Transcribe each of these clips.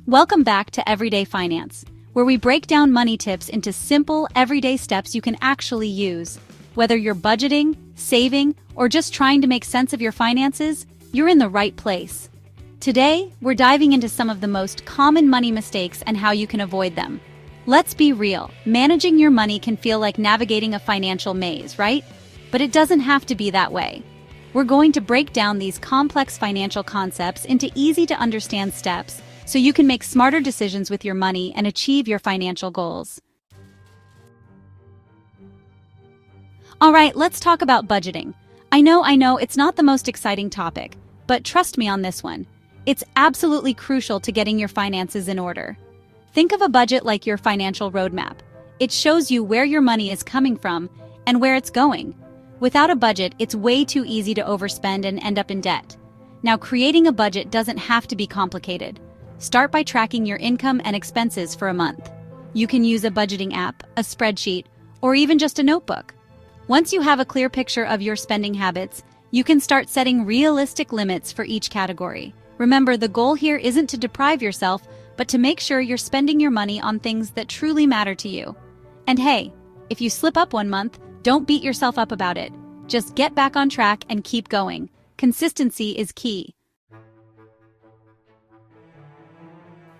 Welcome back to Everyday Finance, where we break down money tips into simple, everyday steps you can actually use. Whether you're budgeting, saving, or just trying to make sense of your finances, you're in the right place. Today, we're diving into some of the most common money mistakes and how you can avoid them. Let's be real, managing your money can feel like navigating a financial maze, right? But it doesn't have to be that way. We're going to break down these complex financial concepts into easy-to-understand steps so you can make smarter decisions with your money and achieve your financial goals. All right, let's talk about budgeting. I know, it's not the most exciting topic, but trust me on this one. It's absolutely crucial to getting your finances in order. Think of a budget like your financial roadmap. It shows you where your money is coming from and where it's going. Without a budget, it's way too easy to overspend and end up in debt. Now, creating a budget doesn't have to be complicated. Start by tracking your income and expenses for a month. You can use a budgeting app, a spreadsheet, or even just a notebook. Once you have a clear picture of your spending habits, you can start setting realistic limits for each category. Remember, the goal here isn't to deprive yourself, but to make sure you're spending your money on things that truly matter to you. And hey, if you slip up one month, don't beat yourself up about it. Just get back on track and keep going. Consistency is key.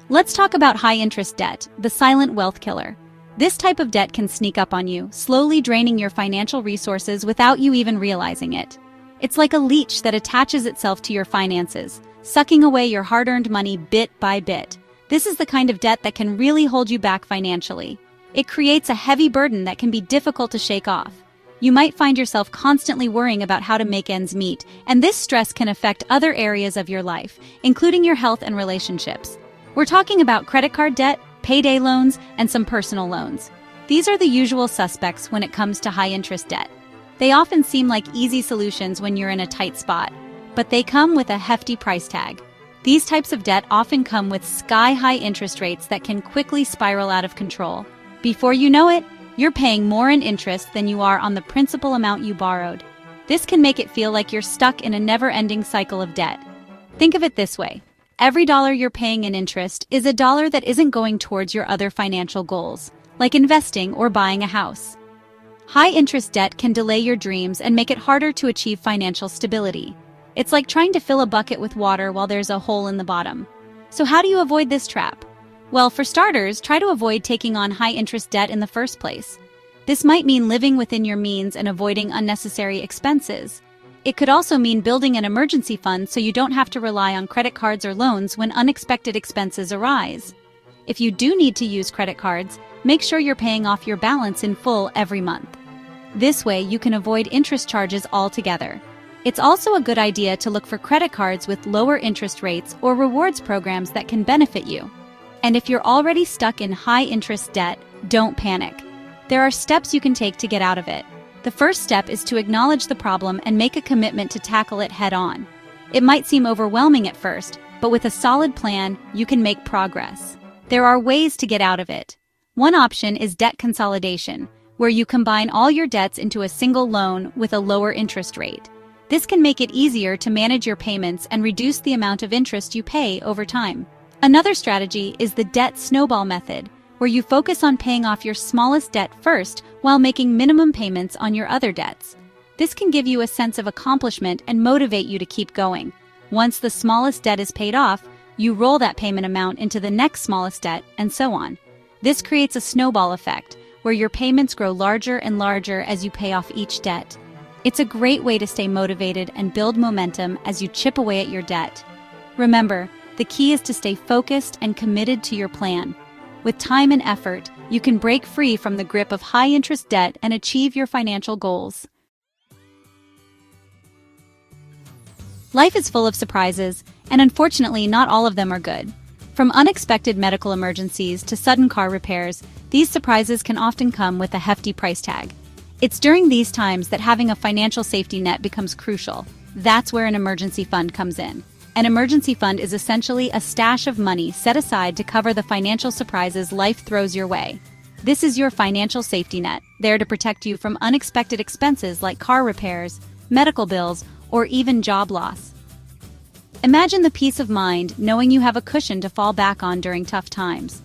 Let's talk about high-interest debt, the silent wealth killer. This type of debt can sneak up on you, slowly draining your financial resources without you even realizing it. It's like a leech that attaches itself to your finances, sucking away your hard-earned money bit by bit. This is the kind of debt that can really hold you back financially. It creates a heavy burden that can be difficult to shake off. You might find yourself constantly worrying about how to make ends meet, and this stress can affect other areas of your life, including your health and relationships. We're talking about credit card debt, payday loans, and some personal loans. These are the usual suspects when it comes to high-interest debt. They often seem like easy solutions when you're in a tight spot, but they come with a hefty price tag. These types of debt often come with sky-high interest rates that can quickly spiral out of control. Before you know it, you're paying more in interest than you are on the principal amount you borrowed. This can make it feel like you're stuck in a never-ending cycle of debt. Think of it this way. Every dollar you're paying in interest is a dollar that isn't going towards your other financial goals, like investing or buying a house. High-interest debt can delay your dreams and make it harder to achieve financial stability. It's like trying to fill a bucket with water while there's a hole in the bottom. So how do you avoid this trap? Well, for starters, try to avoid taking on high-interest debt in the first place. This might mean living within your means and avoiding unnecessary expenses. It could also mean building an emergency fund so you don't have to rely on credit cards or loans when unexpected expenses arise. If you do need to use credit cards, make sure you're paying off your balance in full every month. This way, you can avoid interest charges altogether. It's also a good idea to look for credit cards with lower interest rates or rewards programs that can benefit you. And if you're already stuck in high-interest debt, don't panic. There are steps you can take to get out of it. The first step is to acknowledge the problem and make a commitment to tackle it head-on. It might seem overwhelming at first, but with a solid plan, you can make progress. There are ways to get out of it. One option is debt consolidation, where you combine all your debts into a single loan with a lower interest rate. This can make it easier to manage your payments and reduce the amount of interest you pay over time. Another strategy is the debt snowball method, where you focus on paying off your smallest debt first while making minimum payments on your other debts. This can give you a sense of accomplishment and motivate you to keep going. Once the smallest debt is paid off, you roll that payment amount into the next smallest debt, and so on. This creates a snowball effect, where your payments grow larger and larger as you pay off each debt. It's a great way to stay motivated and build momentum as you chip away at your debt. Remember, the key is to stay focused and committed to your plan. With time and effort, you can break free from the grip of high-interest debt and achieve your financial goals. Life is full of surprises, and unfortunately, not all of them are good. From unexpected medical emergencies to sudden car repairs, these surprises can often come with a hefty price tag. It's during these times that having a financial safety net becomes crucial. That's where an emergency fund comes in. An emergency fund is essentially a stash of money set aside to cover the financial surprises life throws your way. This is your financial safety net, there to protect you from unexpected expenses like car repairs, medical bills, or even job loss. Imagine the peace of mind knowing you have a cushion to fall back on during tough times.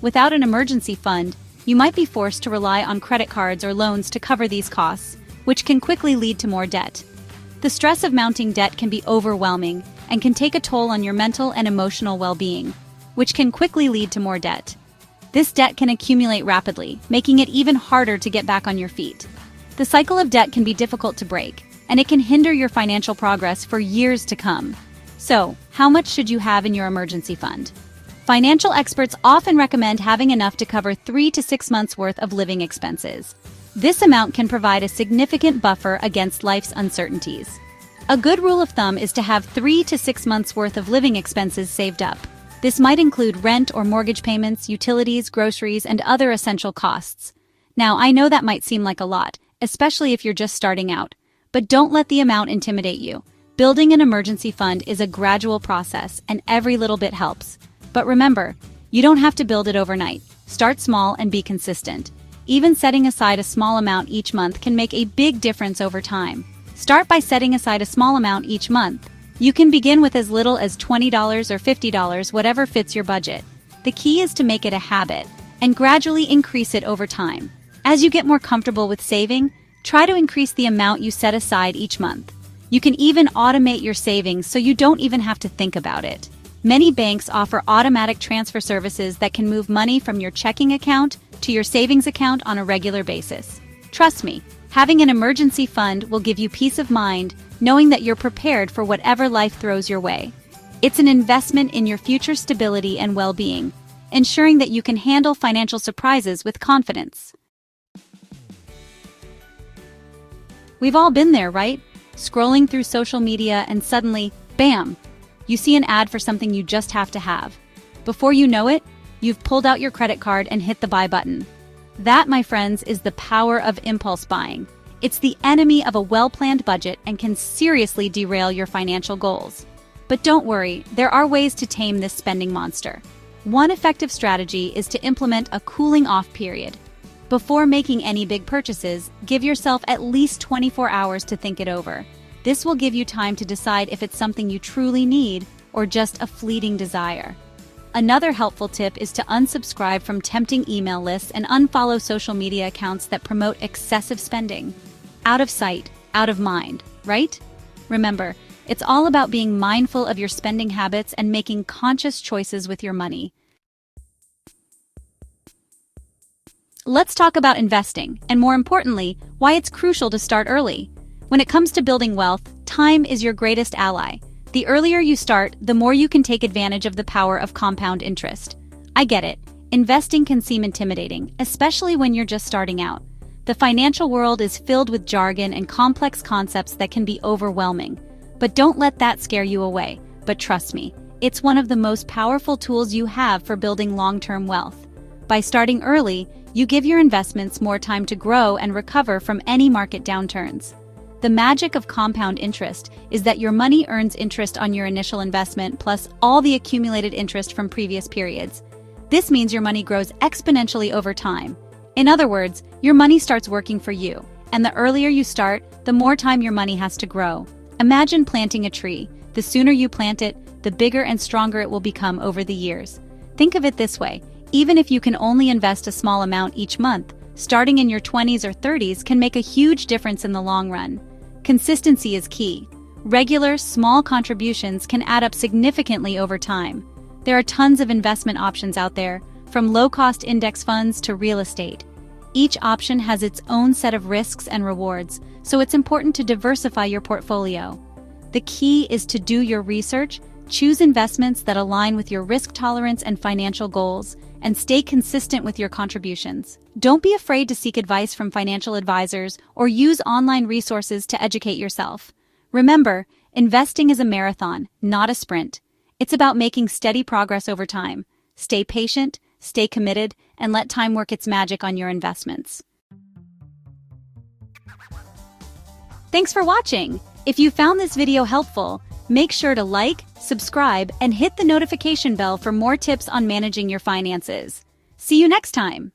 Without an emergency fund, you might be forced to rely on credit cards or loans to cover these costs, which can quickly lead to more debt. The stress of mounting debt can be overwhelming and can take a toll on your mental and emotional well-being, which can quickly lead to more debt. This debt can accumulate rapidly, making it even harder to get back on your feet. The cycle of debt can be difficult to break, and it can hinder your financial progress for years to come. So, how much should you have in your emergency fund? Financial experts often recommend having enough to cover 3 to 6 months' worth of living expenses. This amount can provide a significant buffer against life's uncertainties. A good rule of thumb is to have 3 to 6 months' worth of living expenses saved up. This might include rent or mortgage payments, utilities, groceries, and other essential costs. Now, I know that might seem like a lot, especially if you're just starting out, but don't let the amount intimidate you. Building an emergency fund is a gradual process, and every little bit helps. But remember, you don't have to build it overnight. Start small and be consistent. Even setting aside a small amount each month can make a big difference over time. Start by setting aside a small amount each month. You can begin with as little as $20 or $50, whatever fits your budget. The key is to make it a habit and gradually increase it over time. As you get more comfortable with saving, try to increase the amount you set aside each month. You can even automate your savings so you don't even have to think about it. Many banks offer automatic transfer services that can move money from your checking account to your savings account on a regular basis. Trust me, having an emergency fund will give you peace of mind knowing that you're prepared for whatever life throws your way. It's an investment in your future stability and well-being, ensuring that you can handle financial surprises with confidence. We've all been there, right? Scrolling through social media and suddenly, bam, you see an ad for something you just have to have. Before you know it, you've pulled out your credit card and hit the buy button. That, my friends, is the power of impulse buying. It's the enemy of a well-planned budget and can seriously derail your financial goals. But don't worry, there are ways to tame this spending monster. One effective strategy is to implement a cooling-off period. Before making any big purchases, give yourself at least 24 hours to think it over. This will give you time to decide if it's something you truly need or just a fleeting desire. Another helpful tip is to unsubscribe from tempting email lists and unfollow social media accounts that promote excessive spending. Out of sight, out of mind, right? Remember, it's all about being mindful of your spending habits and making conscious choices with your money. Let's talk about investing, and more importantly, why it's crucial to start early. When it comes to building wealth, time is your greatest ally. The earlier you start, the more you can take advantage of the power of compound interest. I get it. Investing can seem intimidating, especially when you're just starting out. The financial world is filled with jargon and complex concepts that can be overwhelming. But don't let that scare you away. But trust me, it's one of the most powerful tools you have for building long-term wealth. By starting early, you give your investments more time to grow and recover from any market downturns. The magic of compound interest is that your money earns interest on your initial investment plus all the accumulated interest from previous periods. This means your money grows exponentially over time. In other words, your money starts working for you, and the earlier you start, the more time your money has to grow. Imagine planting a tree. The sooner you plant it, the bigger and stronger it will become over the years. Think of it this way. Even if you can only invest a small amount each month, starting in your 20s or 30s can make a huge difference in the long run. Consistency is key. Regular, small contributions can add up significantly over time. There are tons of investment options out there, from low-cost index funds to real estate. Each option has its own set of risks and rewards, so it's important to diversify your portfolio. The key is to do your research, choose investments that align with your risk tolerance and financial goals, and stay consistent with your contributions. Don't be afraid to seek advice from financial advisors or use online resources to educate yourself. Remember, investing is a marathon, not a sprint. It's about making steady progress over time. Stay patient, stay committed, and let time work its magic on your investments. Thanks for watching. If you found this video helpful, make sure to like, subscribe, and hit the notification bell for more tips on managing your finances. See you next time.